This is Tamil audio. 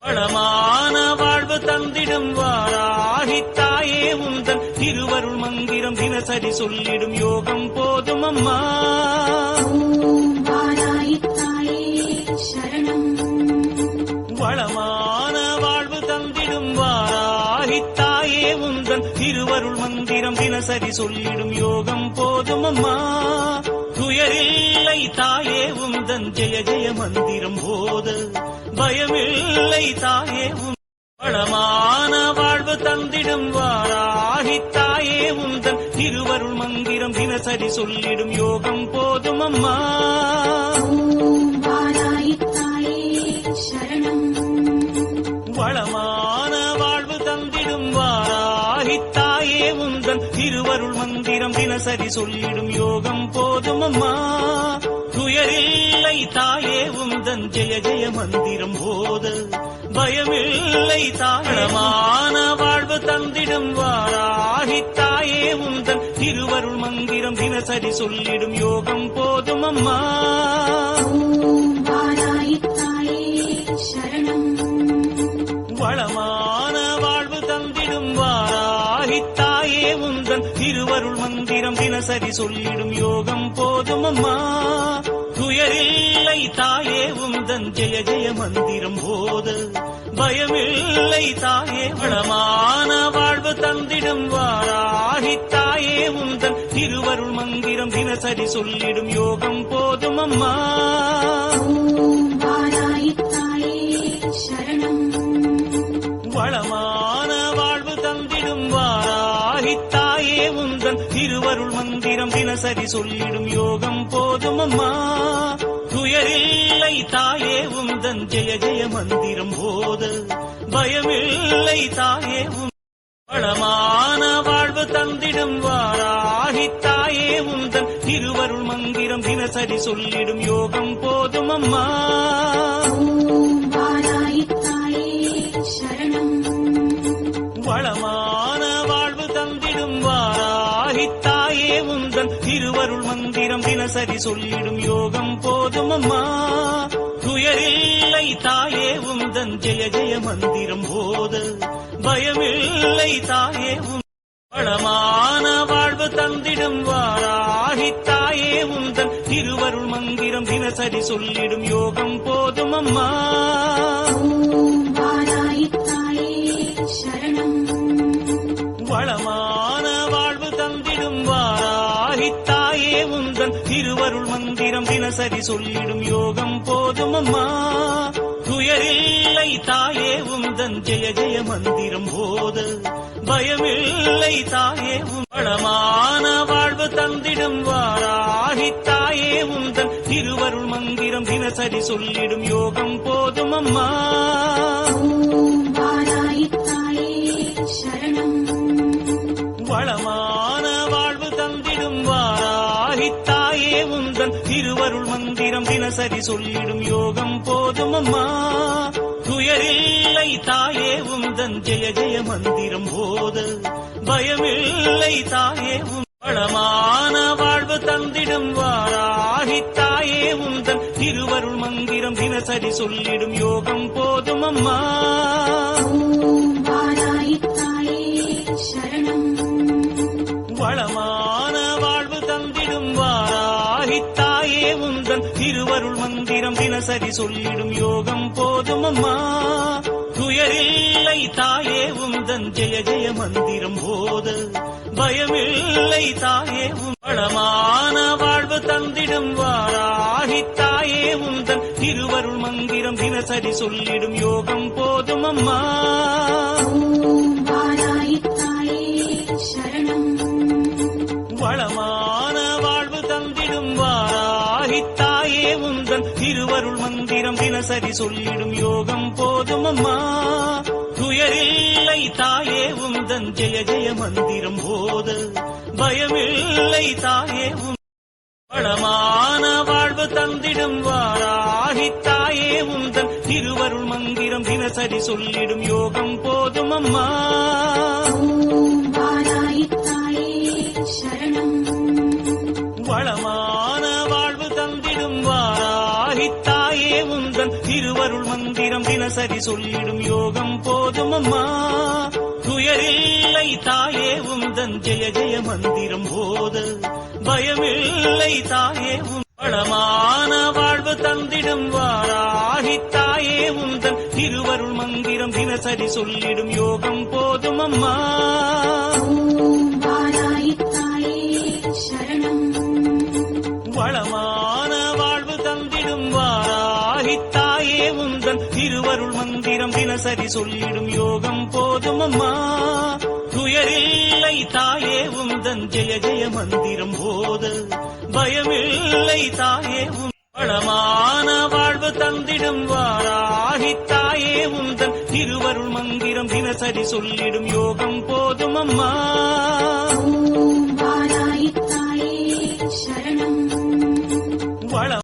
வளமான வாழ்வு தந்திடும் வாராகித்தாயே உந்தன் திருவருள் மந்திரம் தினசரி சொல்லிடும் யோகம் போதும் அம்மா. வளமான வாழ்வு தந்திடும் வாராகித்தாயே உந்தன் திருவருள் மந்திரம் தினசரி சொல்லிடும் யோகம் போதும் அம்மா. துயரில்லை தாயே உந்தன் ஜெய ஜெய மந்திரம் போத பயமில்லை தாயே. வளமான வாழ்வு தந்திடும் வாராகித்தாயே உந்தன் திருவருள் மந்திரம் தினசரி சொல்லிடும் யோகம் போதும் அம்மா. வளமான வாழ்வு தந்திடும் வாராகித்தாயே உந்தன் திருவருள் மந்திரம் தினசரி சொல்லிடும் யோகம் போதும் அம்மா. துயரில்லை தாயே உந்தன் ஜெய ஜெய மந்திரம் போத பயமில்லை தாயமான வாழ்வு தந்திடும் வாராகித்தாயே உந்தன் திருவருள் மந்திரம் தினசரி சொல்லிடும் யோகம் போதும் அம்மா. வளமான வாழ்வு தந்திடும் வாராகித்தாயே உந்தன் திருவருள் மந்திரம் தினசரி சொல்லிடும் யோகம் போதும் அம்மா. துயரில்லை தாயே உந்தன் ஜெய ஜெய மந்திரம் போத பயமில்லை தாயே. வளமான வாழ்வு தந்திடும் வாராகித்தாயே உந்தன் திருவருள் மந்திரம் தினசரி சொல்லிடும் யோகம் போதும் அம்மா. வளமான வாழ்வு தந்திடும் வாராகித்தாயே உந்தன் திருவருள் மந்திரம் தினசரி சொல்லிடும் யோகம் போதும் அம்மா. துயரில்லை தாயே உந்தன் ஜெய ஜெய மந்திரம் போத பயமில்லை தாயே. வளமான வாழ்வு தந்திடும் வாராகித்தாயே உந்தன் திருவருள் மந்திரம் தினசரி சொல்லிடும் யோகம் போதும் அம்மா. வளமான வாழ்வு தந்திடும் வாராகித்தாயே உந்தன் திருவருள் மந்திரம் தினசரி சொல்லிடும் யோகம் போதும் அம்மா. துயரில்லை தாயே உந்தன் ஜெய ஜெய மந்திரம் போத பயமில்லை தாயே. வளமான வாழ்வு தந்திடும் வாராகித்தாயே உந்தன் திருவருள் மந்திரம் தினசரி சொல்லிடும் யோகம் போதும் அம்மா. வளமான வாழ்வு தந்திடும் வாராகித்தாயே உந்தன் திருவருள் மந்திரம் தினசரி சொல்லிடும் யோகம் போதும் அம்மா. துயரில்லை தாயே உந்தன் ஜெய ஜெய மந்திரம் போத பயமில்லை தாயே. வளமான வாழ்வு தந்திடும் வாராகித்தாயே உந்தன் திருவருள் மந்திரம் தினசரி சொல்லிடும் யோகம் போதும் அம்மா. வளமான வாழ்வு தந்திடும் வாராகித்தாயே உந்தன் திருவருள் மந்திரம் தினசரி சொல்லிடும் யோகம் போதும் அம்மா. துயரில்லை தாயே உந்தன் ஜெய ஜெய மந்திரம் போத பயமில்லை தாயே. வளமான வாழ்வு தந்திடும் வாராகித்தாயே உந்தன் திருவருள் மந்திரம் தினசரி சொல்லிடும் யோகம் போதும் அம்மா. வளமான வாழ்வு தந்திடும் வாராகித்தாயே உந்தன் திருவருள் மந்திரம் தினசரி சொல்லிடும் யோகம் போதும் அம்மா. துயரில்லை தாயே உந்தன் ஜெய ஜெய மந்திரம் போத பயமில்லை தாயே. வளமான வாழ்வு தந்திடும் வாராகித்தாயே உந்தன் திருவருள் மந்திரம் தினசரி சொல்லிடும் யோகம் போதும் அம்மா. வளமான வாழ்வு தந்திடும் வாராகித்தாயே உந்தன் திருவருள் மந்திரம் தினசரி சொல்லிடும் யோகம் போதும் அம்மா. துயரில்லை தாயே உந்தன் ஜெய ஜெய மந்திரம் போத பயமில்லை தாயே. வளமான வாழ்வு தந்திடும் வாராகித்தாயே உந்தன் திருவருள் மந்திரம் தினசரி சொல்லிடும் யோகம் போதும் அம்மா. வளமான வாழ்வு தந்திடும் வாராகித்தாயே உந்தன் திருவருள் திருவருள் மந்திரம் தினசரி சொல்லிடும் யோகம் போதும் அம்மா. துயரில்லை தாயே உந்தன் ஜெய ஜெய மந்திரம் போத பயமில்லை தாயே வளமான வாழ்வு தந்திடும் வாராகி தாயே உந்தன் திருவருள் மந்திரம் தினசரி சொல்லிடும் யோகம் போதும் அம்மா. வளமான வாழ்வு தந்திடும் வாராகி தாயே உந்தன் திருவருள் மந்திரம் தினசரி சொல்லிடும் யோகம் போதும் அம்மா. துயரில்லை தாயே உந்தன் ஜெய ஜெய மந்திரம் போத பயமில்லை தாயே வளமான வாழ்வு தந்திடும் வாராகி தாயே உந்தன் திருவருள் மந்திரம் தினசரி சொல்லிடும் யோகம் போதும் அம்மா. சரணம்